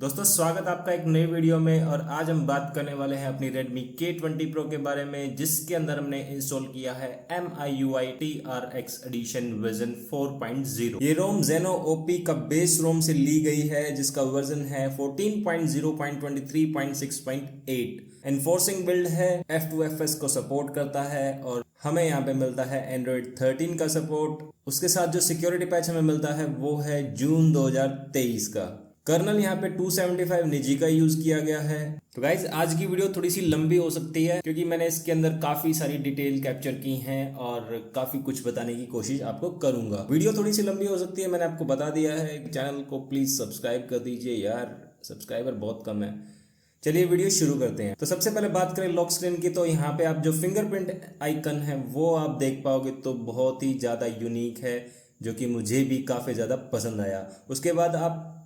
दोस्तों स्वागत आपका एक नई वीडियो में। और आज हम बात करने वाले हैं अपनी Redmi K20 Pro के बारे में, जिसके अंदर हमने इंस्टॉल किया है MIUI TRX Edition वर्जन 4.0। ये रोम Zeno OP का बेस रोम से ली गई है, जिसका वर्जन है 14.0.23.6.8। एनफोर्सिंग बिल्ड है, F2FS को सपोर्ट करता है और हमें यहाँ पे मिलता है Android 13 का सपोर्ट। उसके साथ जो सिक्योरिटी पैच हमें मिलता है वो है जून 2023 का। कर्नल यहाँ पे 275 निजी का यूज किया गया है। तो गाइज आज की वीडियो थोड़ी सी लंबी हो सकती है, क्योंकि मैंने इसके अंदर काफी सारी डिटेल कैप्चर की हैं और काफी कुछ बताने की कोशिश आपको करूंगा। वीडियो थोड़ी सी लंबी हो सकती है, मैंने आपको बता दिया है। चैनल को प्लीज सब्सक्राइब कर दीजिए यार, सब्सक्राइबर बहुत कम है। चलिए वीडियो शुरू करते हैं। तो सबसे पहले बात करें लॉक स्क्रीन की, तो यहाँ पे आप जो फिंगरप्रिंट आइकन है वो आप देख पाओगे, तो बहुत ही ज़्यादा यूनिक है, जो कि मुझे भी काफ़ी ज़्यादा पसंद आया। उसके बाद आप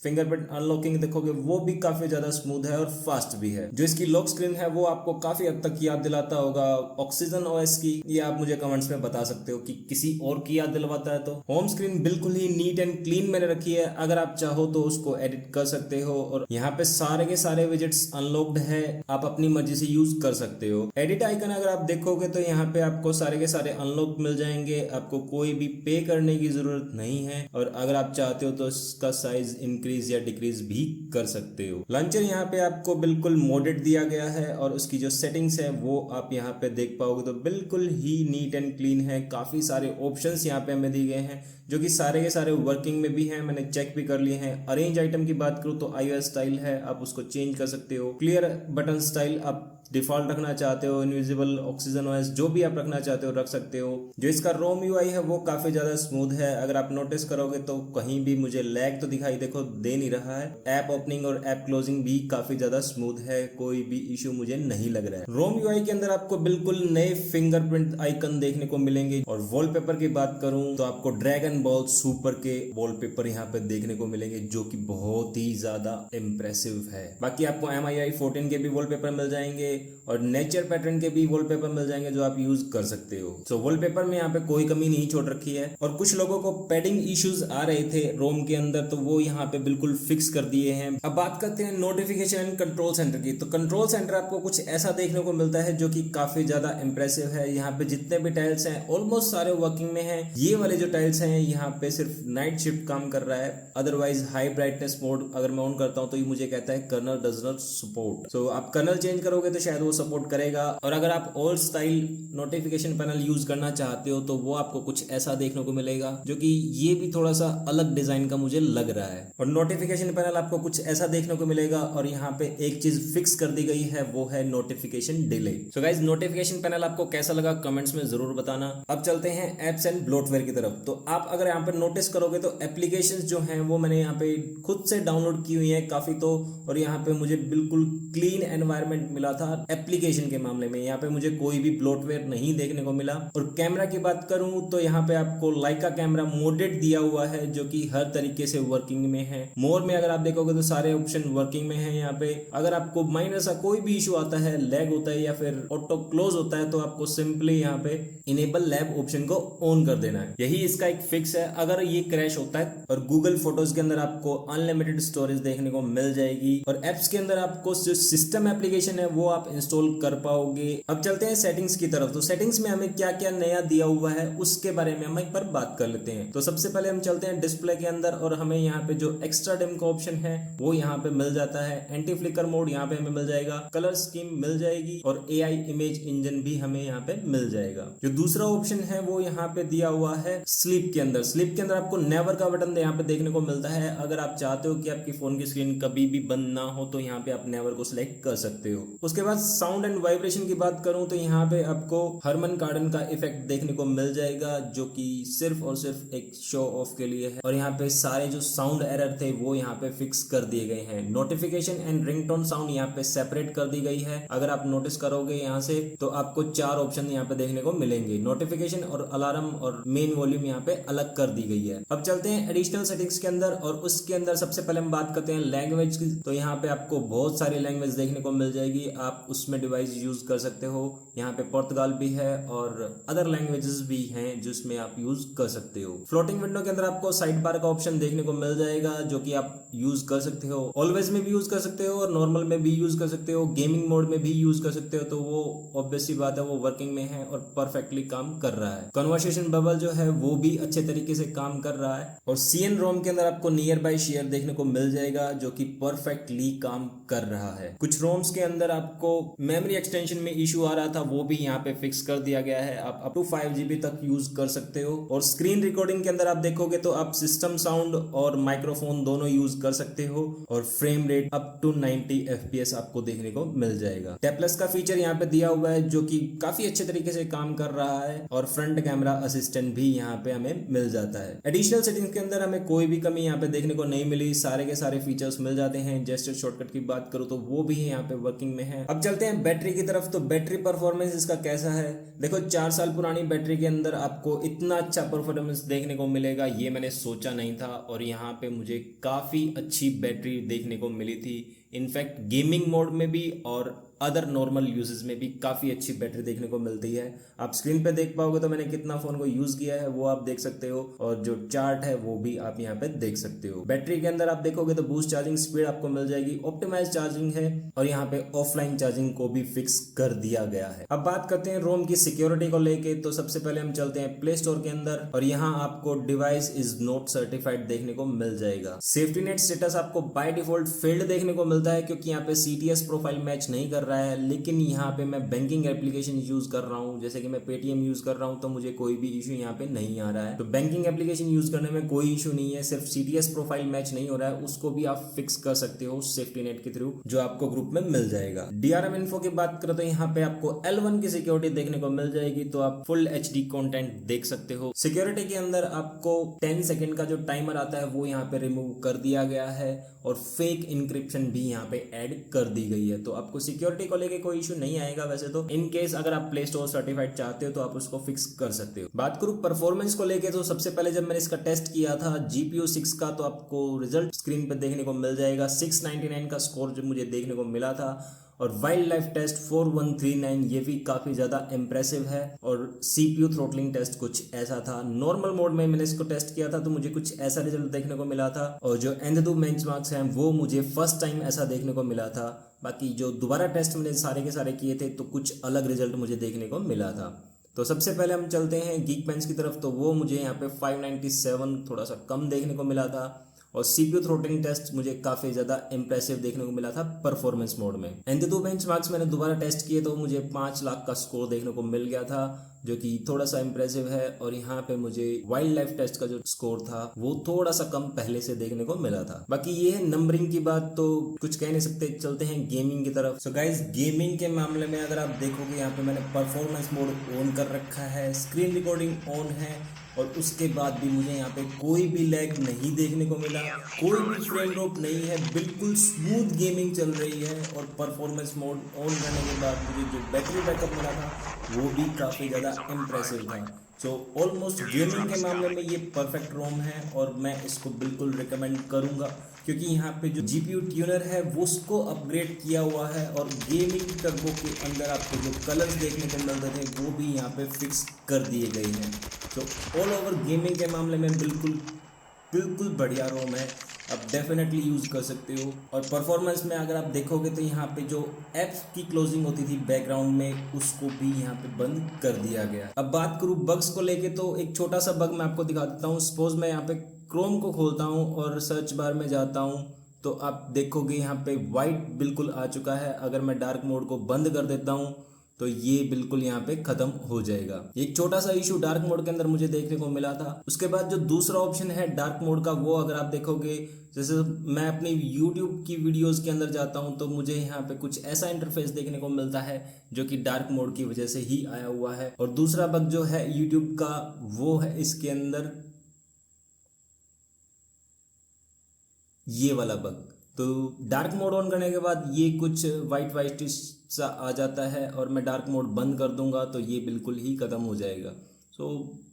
फिंगरप्रिंट अनलॉकिंग देखोगे, वो भी काफी ज्यादा स्मूथ है और फास्ट भी है। जो इसकी लॉक स्क्रीन है वो आपको काफी हद तक याद दिलाता होगा ऑक्सीजन OS की। ये आप मुझे कमेंट्स में बता सकते हो कि किसी और की याद दिलवाता है। तो होम स्क्रीन बिल्कुल ही नीट एंड क्लीन मैंने रखी है, अगर आप चाहो तो उसको एडिट कर सकते हो। और यहाँ पे सारे के सारे विजेट्स अनलॉक्ड है, आप अपनी मर्जी से यूज कर सकते हो। एडिट आइकन अगर आप देखोगे तो यहाँ पे आपको सारे के सारे अनलॉक मिल जाएंगे, आपको कोई भी पे करने की जरूरत नहीं है। और अगर आप चाहते हो तो इसका साइज इंक्रीज या डिक्रीज भी कर सकते हो। लॉन्चर यहाँ पे आपको बिल्कुल मोडेड दिया गया है और उसकी जो सेटिंग्स है वो आप यहाँ पे देख पाओगे, तो बिल्कुल ही नीट एंड क्लीन है। काफी सारे ऑप्शंस यहाँ पे हमें दिए गए हैं, जो कि सारे के सारे वर्किंग में भी हैं, मैंने चेक भी कर लिए हैं। अरेंज आइटम की बात करूँ तो iOS स्टाइल है, आप उसको चेंज कर सकते हो। क्लियर बटन स्टाइल आप डिफॉल्ट रखना चाहते हो, इनविजिबल ऑक्सीजन OS जो भी आप रखना चाहते हो रख सकते हो। जो इसका रोम UI है वो काफी ज्यादा स्मूथ है, अगर आप नोटिस करोगे तो कहीं भी मुझे लैग तो दिखाई देखो दे नहीं रहा है। ऐप ओपनिंग और ऐप क्लोजिंग भी काफी ज्यादा स्मूथ है, कोई भी इशू मुझे नहीं लग रहा है। रोम UI के अंदर आपको बिल्कुल नए फिंगरप्रिंट आइकन देखने को मिलेंगे। और वॉलपेपर की बात करूं तो आपको ड्रैगन बॉल सुपर के वॉलपेपर यहाँ पे देखने को मिलेंगे, जो कि बहुत ही ज्यादा इम्प्रेसिव है। बाकी आपको MIUI 14 के भी वॉलपेपर मिल जाएंगे और नेचर पैटर्न के भी वॉलपेपर मिल जाएंगे, जो आप यूज कर सकते हो। तो वॉलपेपर में यहाँ पे कोई कमी नहीं छोड़ रखी है। और कुछ लोगों को पैडिंग इश्यूज आ रहे थे रोम के अंदर, तो वो यहाँ पे बिल्कुल फिक्स कर दिए हैं। अब बात करते हैं नोटिफिकेशन एंड कंट्रोल सेंटर की। तो कंट्रोल सेंटर आपको कुछ ऐसा देखने को मिलता है जो कि काफी ज्यादा इंप्रेसिव है। यहाँ पे जितने भी टाइल्स हैं ऑलमोस्ट सारे वर्किंग में हैं। ये वाले जो टाइल्स हैं यहाँ पे सिर्फ नाइट शिफ्ट काम कर रहा है, अदरवाइज हाई ब्राइटनेस मोड अगर मैं ऑन करता हूँ तो ये मुझे कहता है कर्नल डज नॉट सपोर्ट। सो आप कर्नल चेंज करोगे तो शायद वो सपोर्ट करेगा। और अगर आप old style notification panel use करना चाहते हो तो वो आपको कुछ ऐसा देखने को मिलेगा, जो कि ये भी थोड़ा सा अलग डिजाइन का मुझे लग रहा है। और नोटिफिकेशन पैनल आपको कुछ ऐसा देखने को मिलेगा। और यहाँ पे एक चीज फिक्स कर दी गई है, वो है notification delay. So guys notification panel आपको कैसा लगा कमेंट्स में जरूर बताना। अब चलते हैं एप्स एंड ब्लोटवेयर की तरफ। तो आप अगर यहाँ पे नोटिस करोगे तो एप्लीकेशंस जो हैं वो मैंने यहाँ पे खुद से डाउनलोड की हुई है काफी। तो और यहाँ पे मुझे बिल्कुल क्लीन एनवायरनमेंट मिला था एप्लीकेशन के मामले में, यहाँ पे मुझे कोई भी ब्लोटवेयर नहीं देखने को मिला। और कैमरा की बात करूं तो यहाँ पे आपको लाइका कैमरा मोडेड दिया हुआ है, जो कि हर तरीके से वर्किंग में है। मोर में अगर आप देखोगे तो सारे ऑप्शन वर्किंग में है। यहाँ पे अगर आपको माइनर सा कोई भी इशू आता है, लैग होता है या फिर ऑटो क्लोज होता है, तो आपको सिंपली यहाँ पे इनेबल लैब ऑप्शन को ऑन कर देना है, यही इसका एक फिक्स है। अगर ये क्रैश होता है और गूगल फोटोज के अंदर आपको अनलिमिटेड स्टोरेज देखने को मिल जाएगी। और एप्स के अंदर आपको जो सिस्टम एप्लीकेशन है वो आप इंस्टॉल कर पाओगे। अब चलते हैं सेटिंग्स की तरफ। तो सेटिंग्स में हमें क्या क्या नया दिया हुआ है उसके बारे में हम एक बार बात कर लेते हैं। तो सबसे पहले हम चलते हैं डिस्प्ले के अंदर, और हमें यहाँ पे जो एक्स्ट्रा डिम का ऑप्शन है वो यहाँ पे मिल जाता है। एंटी फ्लिकर मोड यहाँ पे हमें मिल जाएगा, कलर स्कीम मिल जाएगी और AI इमेज इंजन भी हमें यहाँ पे मिल जाएगा। जो दूसरा ऑप्शन है वो यहाँ पे दिया हुआ है स्लीप के अंदर। स्लीप के अंदर आपको नेवर का बटन यहाँ पे देखने को मिलता है। अगर आप चाहते हो कि आपकी फोन की स्क्रीन कभी भी बंद ना हो तो यहाँ पे आप नेवर को सिलेक्ट कर सकते हो। उसके बाद साउंड एंड वाइब्रेशन की बात करूं तो यहाँ पे आपको हरमन कार्डन का इफेक्ट देखने को मिल जाएगा, जो कि सिर्फ और सिर्फ एक शो ऑफ के लिए है। और यहाँ पे सारे जो साउंड एरर थे वो यहाँ पे फिक्स कर दिए गए हैं। नोटिफिकेशन एंड रिंगटोन साउंड यहाँ पे सेपरेट कर दी गई है। अगर आप नोटिस करोगे यहाँ से तो आपको 4 ऑप्शन यहाँ पे देखने को मिलेंगे। नोटिफिकेशन और अलार्म और मेन वॉल्यूम यहाँ पे अलग कर दी गई है। अब चलते हैं एडिशनल सेटिंग्स के अंदर और उसके अंदर सबसे पहले हम बात करते हैं लैंग्वेज की। तो यहाँ पे आपको बहुत सारी लैंग्वेज देखने को मिल जाएगी, आप उसमें डिवाइस यूज कर सकते हो। यहाँ पे पुर्तगाल भी है और अदर लैंग्वेजेस भी हैं जिसमें आप यूज कर सकते हो। फ्लोटिंग विंडो के अंदर आपको साइड बार का ऑप्शन देखने को मिल जाएगा जो कि आप यूज कर सकते हो। ऑलवेज में भी यूज कर सकते हो और नॉर्मल में भी यूज कर सकते हो, गेमिंग मोड में भी यूज कर सकते हो। तो वो ऑब्वियस सी बात है, वो वर्किंग में है और परफेक्टली काम कर रहा है। कन्वर्सेशन बबल जो है वो भी अच्छे तरीके से काम कर रहा है। और सीएन रोम के अंदर आपको नियर बाय शेयर देखने को मिल जाएगा जो कि परफेक्टली काम कर रहा है। कुछ रोम्स के अंदर आपको मेमोरी एक्सटेंशन में इशू आ रहा था, वो भी यहाँ पे फिक्स कर दिया गया है। आप अप टू 5 GB तक यूज कर सकते हो। और स्क्रीन रिकॉर्डिंग के अंदर आप देखोगे तो आप सिस्टम साउंड और माइक्रोफोन दोनों यूज कर सकते हो और frame rate up to 90 FPS आपको देखने को मिल जाएगा। टैपलेस का फीचर यहाँ पे दिया हुआ है जो कि काफी अच्छे तरीके से काम कर रहा है और फ्रंट कैमरा असिस्टेंट भी यहाँ पे हमें मिल जाता है। एडिशनल सेटिंग्स के अंदर हमें कोई भी कमी यहाँ पे देखने को नहीं मिली, सारे के सारे फीचर्स मिल जाते हैं। जेस्चर शॉर्टकट की बात करूँ तो वो भी यहाँ पे वर्किंग में है। अब चलते हैं बैटरी की तरफ। तो बैटरी परफॉर्मेंस इसका कैसा है? देखो 4 साल पुरानी बैटरी के अंदर आपको इतना अच्छा परफॉर्मेंस देखने को मिलेगा ये मैंने सोचा नहीं था और यहाँ पे मुझे काफी अच्छी बैटरी देखने को मिली थी। इनफैक्ट गेमिंग मोड में भी और अदर नॉर्मल यूजेस में भी काफ़ी अच्छी बैटरी देखने को मिलती है। आप स्क्रीन पे देख पाओगे तो मैंने कितना फ़ोन को यूज़ किया है वो आप देख सकते हो और जो चार्ट है वो भी आप यहाँ पे देख सकते हो। बैटरी के अंदर आप देखोगे तो बूस्ट चार्जिंग स्पीड आपको मिल जाएगी, ऑप्टिमाइज चार्जिंग है और यहाँ पे ऑफलाइन चार्जिंग को भी फिक्स कर दिया गया है। अब बात करते हैं रोम की सिक्योरिटी को लेके। तो सबसे पहले हम चलते हैं प्ले स्टोर के अंदर और यहाँ आपको डिवाइस इज नॉट सर्टिफाइड देखने को मिल जाएगा। सेफ्टी नेट स्टेटस आपको बाय डिफॉल्ट फेल्ड देखने को मिलता है क्योंकि यहाँ पे CTS प्रोफाइल मैच नहीं कर रहा है। लेकिन यहाँ पे मैं बैंकिंग एप्लीकेशन यूज कर रहा हूँ, जैसे कि मैं पेटीएम यूज कर रहा हूँ, तो मुझे कोई भी इशू यहाँ पे नहीं आ रहा है। तो बैंकिंग एप्लीकेशन यूज करने में कोई इशू नहीं है, सिर्फ CTS प्रोफाइल मैच नहीं हो रहा है, उसको भी आप फिक्स कर सकते हो सेफ्टी नेट के थ्रू, जो आपको ग्रुप में मिल जाएगा। DRM इन्फो की बात करें तो यहाँ पे आपको L1 की सिक्योरिटी देखने को मिल जाएगी, तो आप फुल HD कंटेंट देख सकते हो। सिक्योरिटी के अंदर आपको 10 सेकंड का जो टाइमर आता है वो यहाँ पे रिमूव कर दिया गया है और फेक इंक्रिप्शन भी यहाँ पे ऐड कर दी गई है। तो आपको सिक्योरिटी को लेके कोई इशू नहीं आएगा। वैसे तो इन केस अगर आप प्ले स्टोर सर्टिफाइड चाहते हो तो आप उसको फिक्स कर सकते हो। बात करूं परफॉर्मेंस को लेके तो सबसे पहले जब मैंने इसका टेस्ट किया था GPU 6 का, तो आपको रिजल्ट स्क्रीन पे देखने को मिल जाएगा। 699 का स्कोर जो मुझे देखने को मिला था और वाइल्ड लाइफ टेस्ट 4139 ये भी काफ़ी ज़्यादा इम्प्रेसिव है और CPU थ्रोटलिंग टेस्ट कुछ ऐसा था। नॉर्मल मोड में मैंने इसको टेस्ट किया था तो मुझे कुछ ऐसा रिजल्ट देखने को मिला था और जो एंथुदू बेंचमार्क्स हैं वो मुझे फर्स्ट टाइम ऐसा देखने को मिला था। बाकी जो दोबारा टेस्ट मैंने सारे के सारे किए थे तो कुछ अलग रिजल्ट मुझे देखने को मिला था। तो सबसे पहले हम चलते हैं Geekbench की तरफ। तो वो मुझे यहाँ पे 597 थोड़ा सा कम देखने को मिला था और CPU थ्रोटलिंग टेस्ट मुझे काफ़ी ज़्यादा इंप्रेसिव देखने को मिला था परफॉर्मेंस मोड में। एंथुदू बेंचमार्क्स मैंने दोबारा टेस्ट किए तो मुझे 5 लाख का स्कोर देखने को मिल गया था, जो कि थोड़ा सा इंप्रेसिव है। और यहाँ पे मुझे वाइल्ड लाइफ टेस्ट का जो स्कोर था वो थोड़ा सा कम पहले से देखने को मिला था। बाकी ये है नंबरिंग की बात, तो कुछ कह नहीं सकते। चलते हैं गेमिंग की तरफ। सो गाइज गेमिंग के मामले में अगर आप देखोगे यहाँ पे मैंने परफॉर्मेंस मोड ऑन कर रखा है, स्क्रीन रिकॉर्डिंग ऑन है और उसके बाद भी मुझे यहाँ पे कोई भी लैग नहीं देखने को मिला, कोई भी फ्रेम ड्रॉप नहीं है, बिल्कुल स्मूथ गेमिंग चल रही है। और परफॉर्मेंस मोड ऑन करने के बाद मुझे जो बैटरी बैकअप मिला था वो भी काफ़ी ज़्यादा इम्प्रेसिव था। सो ऑलमोस्ट गेमिंग के मामले में ये परफेक्ट रोम है और मैं इसको बिल्कुल रिकमेंड करूँगा क्योंकि यहाँ पे जो GPU ट्यूनर है वो उसको अपग्रेड किया हुआ है और गेमिंग टर्बो के अंदर आपको जो कलर्स देखने को मिल रहे थे वो भी यहाँ पे फिक्स कर दिए गए हैं। तो ऑल ओवर गेमिंग के मामले में बिल्कुल बढ़िया रोम है, आप डेफिनेटली यूज़ कर सकते हो। और परफॉर्मेंस में अगर आप देखोगे तो यहाँ पे जो ऐप्स की क्लोजिंग होती थी बैकग्राउंड में उसको भी यहाँ पे बंद कर दिया गया। अब बात करूँ बग्स को लेके तो एक छोटा सा बग मैं आपको दिखा देता हूँ। सपोज मैं यहाँ पे क्रोम को खोलता हूँ और सर्च बार में जाता हूँ तो आप देखोगे यहाँ पे वाइट बिल्कुल आ चुका है। अगर मैं डार्क मोड को बंद कर देता हूँ तो ये बिल्कुल यहाँ पे खत्म हो जाएगा। एक छोटा सा इशू डार्क मोड के अंदर मुझे देखने को मिला था। उसके बाद जो दूसरा ऑप्शन है डार्क मोड का वो अगर आप देखोगे, जैसे मैं अपनी YouTube की वीडियोस के अंदर जाता हूँ तो मुझे यहाँ पे कुछ ऐसा इंटरफेस देखने को मिलता है जो कि डार्क मोड की वजह से ही आया हुआ है। और दूसरा बग जो है YouTube का वो है इसके अंदर ये वाला बग। तो डार्क मोड ऑन करने के बाद ये कुछ वाइट सा आ जाता है और मैं डार्क मोड बंद कर दूंगा तो ये बिल्कुल ही खत्म हो जाएगा। सो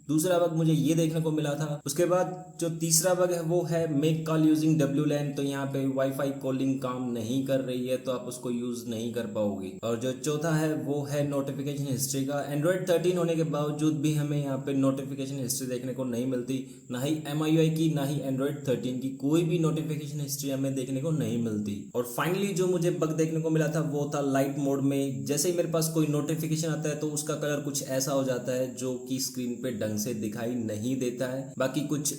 दूसरा बग मुझे ये देखने को मिला था। उसके बाद जो तीसरा बग है वो है मेक कॉल यूजिंग WLAN, तो यहाँ पे वाईफाई कॉलिंग काम नहीं कर रही है तो आप उसको यूज नहीं कर पाओगे। और जो चौथा है वो है नोटिफिकेशन हिस्ट्री का। एंड्रॉइड 13 होने के बावजूद भी हमें यहाँ पे नोटिफिकेशन हिस्ट्री देखने को नहीं मिलती, ना ही MIUI की ना ही एंड्रॉइड 13 की कोई भी नोटिफिकेशन हिस्ट्री हमें देखने को नहीं मिलती। और फाइनली जो मुझे बग देखने को मिला था वो था लाइट मोड में। जैसे ही मेरे पास कोई नोटिफिकेशन आता है तो उसका कलर कुछ ऐसा हो जाता है जो कि स्क्रीन पे ढंग से दिखाई नहीं देता है। बाकी कुछ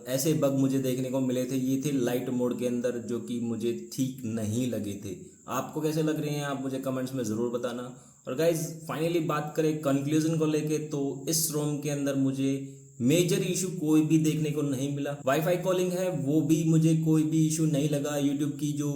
ऐसे बग मुझे देखने को मिले थे, ये थे लाइट मोड के अंदर, जो कि मुझे ठीक नहीं लगे थे। आपको कैसे लग रहे हैं आप मुझे कमेंट्स में ज़रूर बताना। और गाइज फाइनली बात करें कंक्लूजन को लेके, तो इस रोम के अंदर मुझे मेजर इशू कोई भी देखने को नहीं मिला। वाईफाई कॉलिंग है वो भी मुझे कोई भी इशू नहीं लगा। यूट्यूब की जो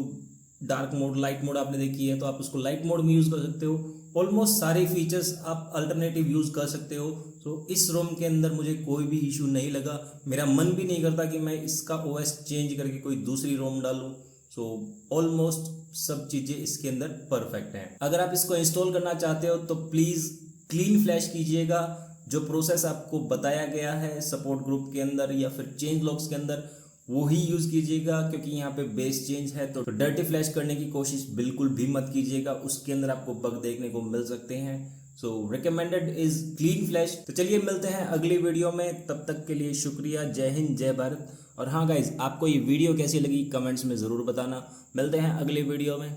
डार्क मोड लाइट मोड आपने देखी है तो आप उसको लाइट मोड में यूज़ कर सकते हो। ऑलमोस्ट सारे फीचर्स आप अल्टरनेटिव यूज़ कर सकते हो। तो इस रोम के अंदर मुझे कोई भी इशू नहीं लगा। मेरा मन भी नहीं करता कि मैं इसका OS चेंज करके कोई दूसरी रोम डालूँ। सो ऑलमोस्ट सब चीज़ें इसके अंदर परफेक्ट हैं। अगर आप इसको इंस्टॉल करना चाहते हो तो प्लीज़ क्लीन फ्लैश कीजिएगा। जो प्रोसेस आपको बताया गया है सपोर्ट ग्रुप के अंदर या फिर चेंज लॉग्स के अंदर वो ही यूज़ कीजिएगा, क्योंकि यहाँ पे बेस चेंज है तो डर्टी फ्लैश करने की कोशिश बिल्कुल भी मत कीजिएगा, उसके अंदर आपको बग देखने को मिल सकते हैं। सो रिकमेंडेड इज क्लीन फ्लैश। तो चलिए मिलते हैं अगली वीडियो में, तब तक के लिए शुक्रिया। जय हिंद जय भारत। और हाँ गाइज, आपको ये वीडियो कैसी लगी कमेंट्स में ज़रूर बताना। मिलते हैं अगली वीडियो में।